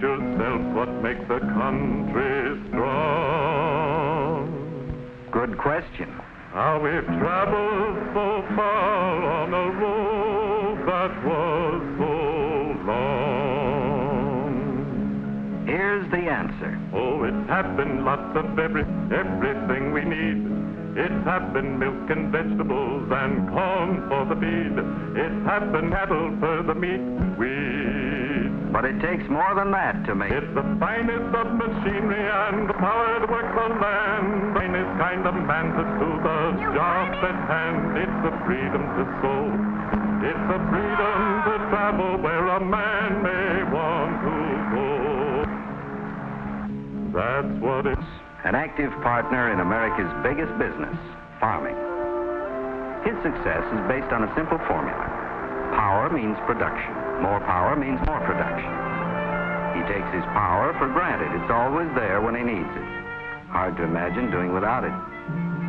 yourself what makes a country strong. Good question. How we've traveled so far on a road that was so long. Here's the answer. Oh, it's happened lots of everything we need. It's happened milk and vegetables and corn for the feed. It's happened cattle for the meat we. But it takes more than that to make. It's the finest of machinery and the power to work the land. The finest kind of man to do the job at hand. It's the freedom to sow. It's the freedom to travel where a man may want to go. That's what it's. An active partner in America's biggest business, farming. His success is based on a simple formula. Power means production. More power means more production. He takes his power for granted. It's always there when he needs it. Hard to imagine doing without it.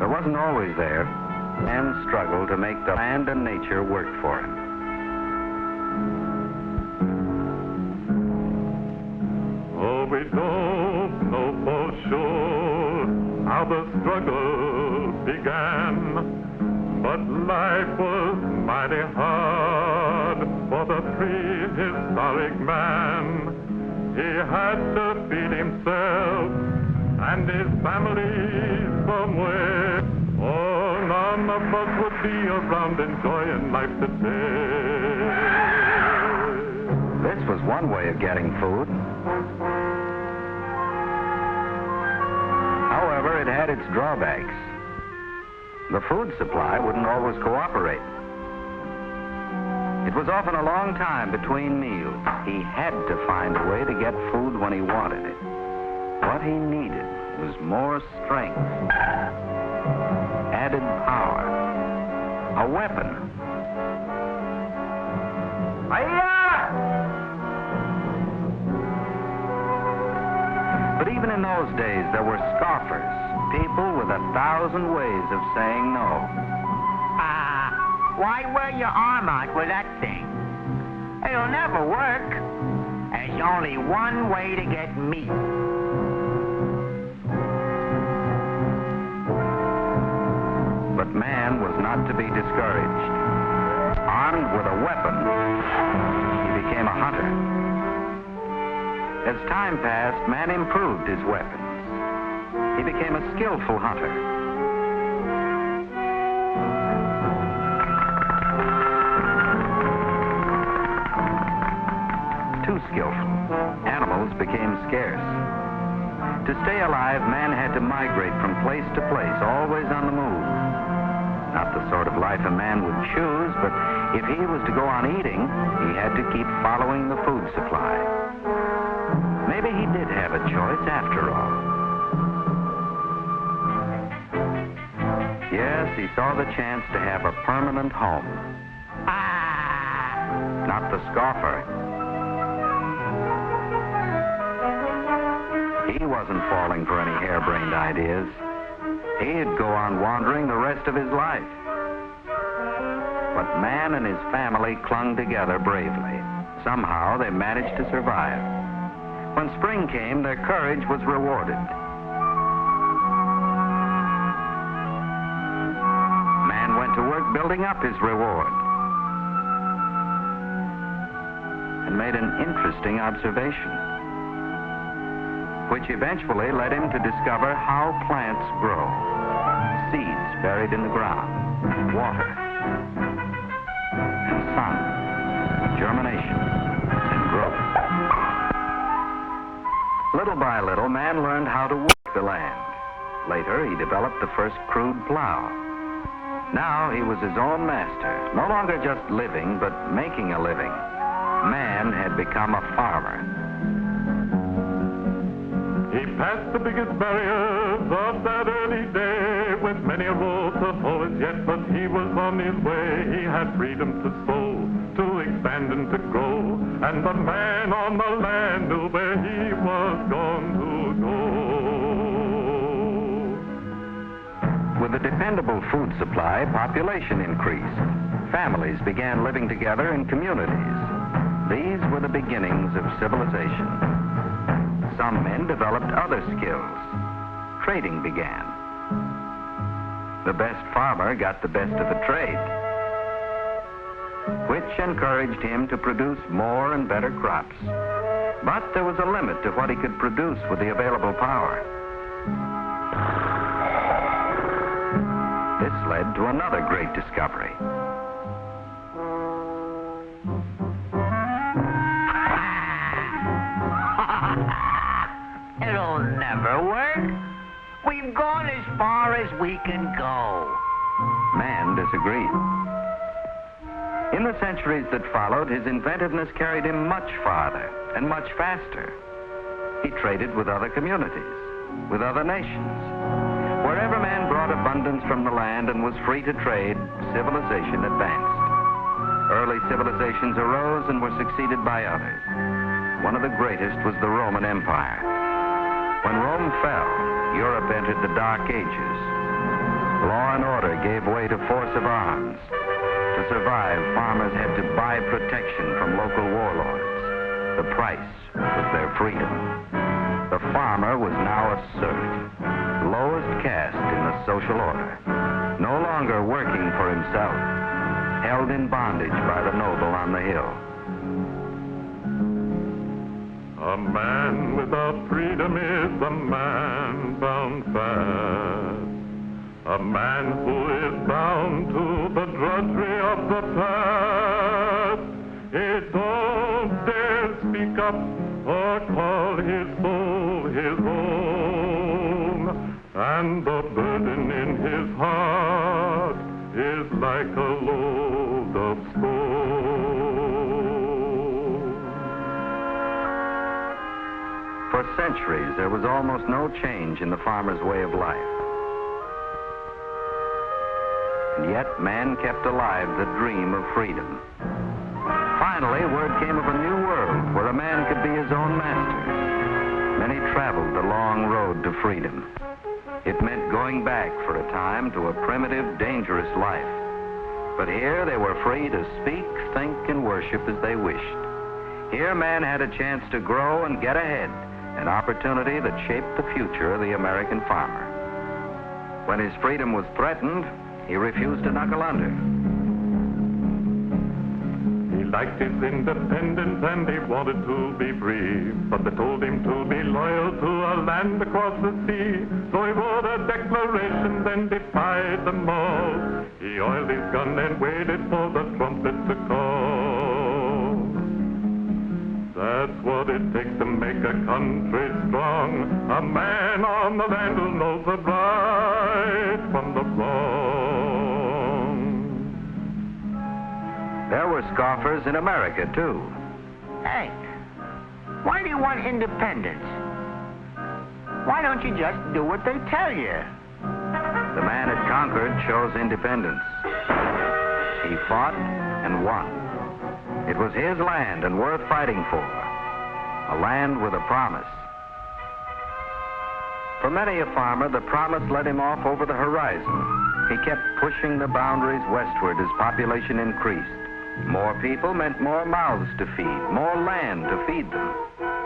But it wasn't always there, and struggled to make the land and nature work for him. Oh, we don't know for sure how the struggle began, but life was mighty hard for the prehistoric man. He had to feed himself and his family somewhere. Oh, none of us would be around enjoying life today. This was one way of getting food. However, it had its drawbacks. The food supply wouldn't always cooperate. It was often a long time between meals. He had to find a way to get food when he wanted it. What he needed was more strength, added power, a weapon. But even in those days, there were scoffers, people with 1,000 ways of saying no. Why wear your arm out with that thing? It'll never work. There's only one way to get meat. But man was not to be discouraged. Armed with a weapon, he became a hunter. As time passed, man improved his weapons. He became a skillful hunter. Too skillful. Animals became scarce. To stay alive, man had to migrate from place to place, always on the move. Not the sort of life a man would choose, but if he was to go on eating, he had to keep following the food supply. Maybe he did have a choice after all. Yes, he saw the chance to have a permanent home. Not the scoffer. He wasn't falling for any harebrained ideas. He'd go on wandering the rest of his life. But man and his family clung together bravely. Somehow they managed to survive. When spring came, their courage was rewarded. Man went to work building up his reward and made an interesting observation, which eventually led him to discover how plants grow. Seeds buried in the ground, water, and sun, germination, and growth. Little by little, man learned how to work the land. Later, he developed the first crude plow. Now he was his own master, no longer just living, but making a living. Man had become a farmer. He passed the biggest barriers of that early day with many a road to hoe as yet, but he was on his way. He had freedom to sow, to expand and to grow, and the man on the land knew where he was going to go. With a dependable food supply, population increased. Families began living together in communities. These were the beginnings of civilization. some men developed other skills. Trading began. The best farmer got the best of the trade, which encouraged him to produce more and better crops. But there was a limit to what he could produce with the available power. This led to another great discovery. It'll never work. We've gone as far as we can go. Man disagreed. In the centuries that followed, his inventiveness carried him much farther and much faster. He traded with other communities, with other nations. Wherever man brought abundance from the land and was free to trade, civilization advanced. Early civilizations arose and were succeeded by others. One of the greatest was the Roman Empire. When Rome fell, Europe entered the Dark Ages. Law and order gave way to force of arms. To survive, farmers had to buy protection from local warlords. The price was their freedom. The farmer was now a serf, lowest caste in the social order, no longer working for himself, held in bondage by the noble on the hill. A man without freedom is a man bound fast. A man who is bound to the drudgery of the past. He don't dare speak up or call his soul his own. And the burden in his heart is like a load of stone. For centuries, there was almost no change in the farmer's way of life. And yet, man kept alive the dream of freedom. Finally, word came of a new world where a man could be his own master. Many traveled the long road to freedom. It meant going back for a time to a primitive, dangerous life. But here they were free to speak, think, and worship as they wished. Here man had a chance to grow and get ahead, an opportunity that shaped the future of the American farmer. When his freedom was threatened, he refused to knuckle under. He liked his independence and he wanted to be free, but they told him to be loyal to a land across the sea. So he wrote a declaration, then defied them all. He oiled his gun and waited for the trumpet to call. That's what it takes to make a country strong. A man on the land who knows the right from the wrong. There were scoffers in America, too. Hank, why do you want independence? Why don't you just do what they tell you? The man at Concord chose independence. He fought and won. It was his land and worth fighting for. A land with a promise. For many a farmer, the promise led him off over the horizon. He kept pushing the boundaries westward as population increased. More people meant more mouths to feed, more land to feed them.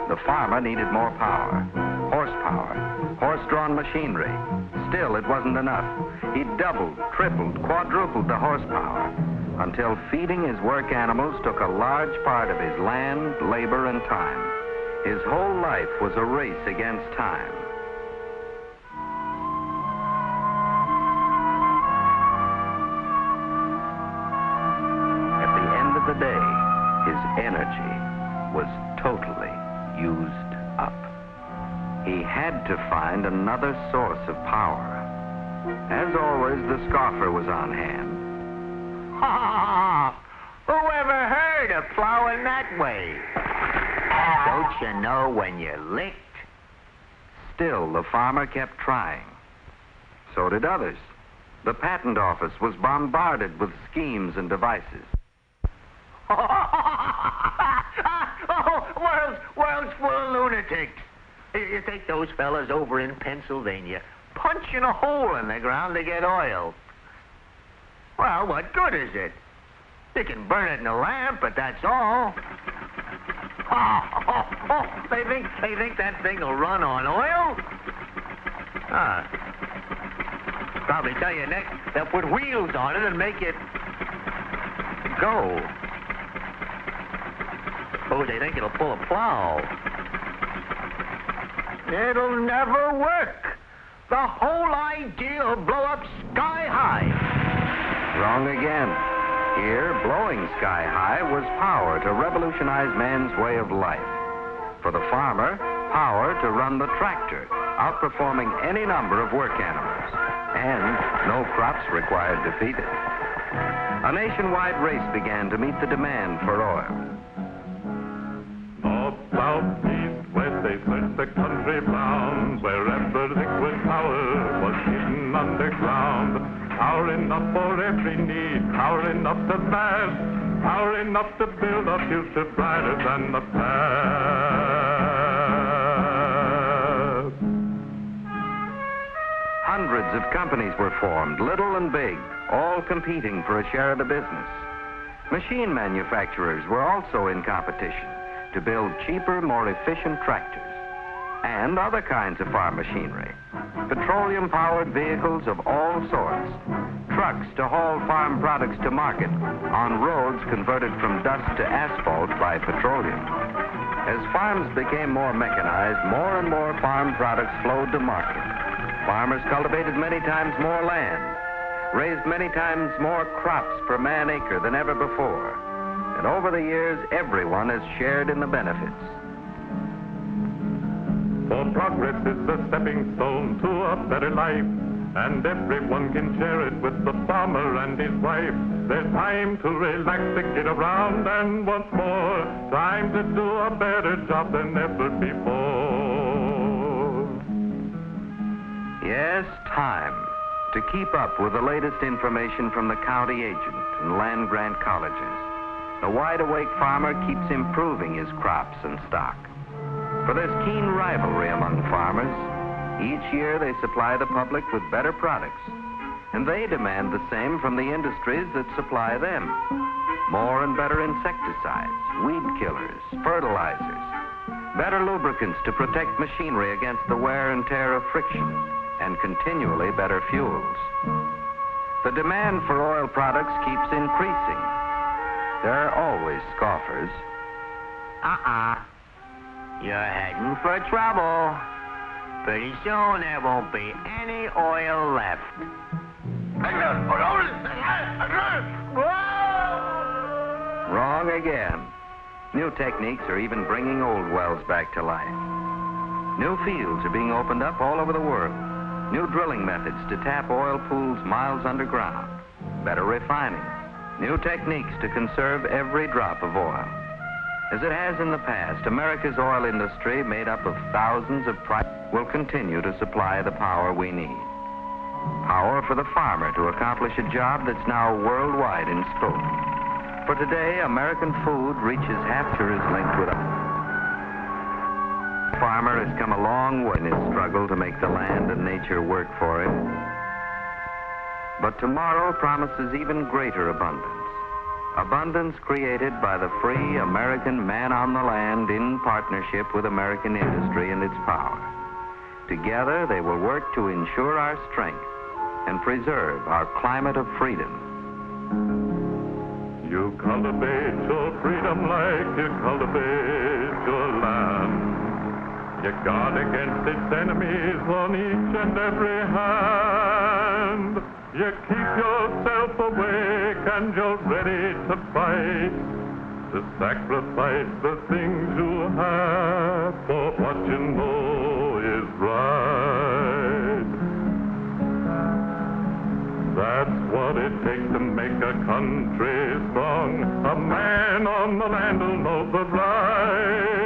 The farmer needed more power, horsepower, horse-drawn machinery. Still, it wasn't enough. He doubled, tripled, quadrupled the horsepower, until feeding his work animals took a large part of his land, labor, and time. His whole life was a race against time. At the end of the day, his energy was totally used up. He had to find another source of power. As always, the scoffer was on hand. Who ever heard of plowing that way? Don't you know when you're licked? Still, the farmer kept trying. So did others. The patent office was bombarded with schemes and devices. World's full of lunatics. You take those fellas over in Pennsylvania, punching a hole in the ground to get oil. Well, what good is it? You can burn it in a lamp, but that's all. They think that thing will run on oil? Probably tell you next they'll put wheels on it and make it go. Suppose they think it'll pull a plow. It'll never work. The whole idea will blow up sky high. Wrong again. Here, blowing sky high was power to revolutionize man's way of life. For the farmer, power to run the tractor, outperforming any number of work animals. And no crops required to feed it. A nationwide race began to meet the demand for oil. North, south, east, west, they searched the country round. Wherever liquid power was hidden underground. Power enough for every need, power enough to last, power enough to build a future brighter than the past. Hundreds of companies were formed, little and big, all competing for a share of the business. Machine manufacturers were also in competition to build cheaper, more efficient tractors and other kinds of farm machinery. Petroleum-powered vehicles of all sorts. Trucks to haul farm products to market on roads converted from dust to asphalt by petroleum. As farms became more mechanized, more and more farm products flowed to market. Farmers cultivated many times more land, raised many times more crops per man acre than ever before. And over the years, everyone has shared in the benefits. For progress is the stepping stone to a better life, and everyone can share it with the farmer and his wife. There's time to relax, to get around, and once more, time to do a better job than ever before. Yes, time to keep up with the latest information from the county agent and land grant colleges. The wide-awake farmer keeps improving his crops and stock. For there's keen rivalry among farmers. Each year they supply the public with better products, and they demand the same from the industries that supply them. More and better insecticides, weed killers, fertilizers, better lubricants to protect machinery against the wear and tear of friction, and continually better fuels. The demand for oil products keeps increasing. There are always scoffers. You're heading for trouble. Pretty soon there won't be any oil left. Wrong again. New techniques are even bringing old wells back to life. New fields are being opened up all over the world. New drilling methods to tap oil pools miles underground. Better refining. New techniques to conserve every drop of oil. As it has in the past, America's oil industry, made up of thousands of will continue to supply the power we need. Power for the farmer to accomplish a job that's now worldwide in scope. For today, American food reaches half is linked with us. The farmer has come a long way in his struggle to make the land and nature work for him. But tomorrow promises even greater abundance. Abundance created by the free American man on the land in partnership with American industry and its power. Together, they will work to ensure our strength and preserve our climate of freedom. You cultivate your freedom like you cultivate your land. You guard against its enemies on each and every hand. You keep yourself awake and you're ready to fight, to sacrifice the things you have for what you know is right. That's what it takes to make a country strong. A man on the land who knows the right.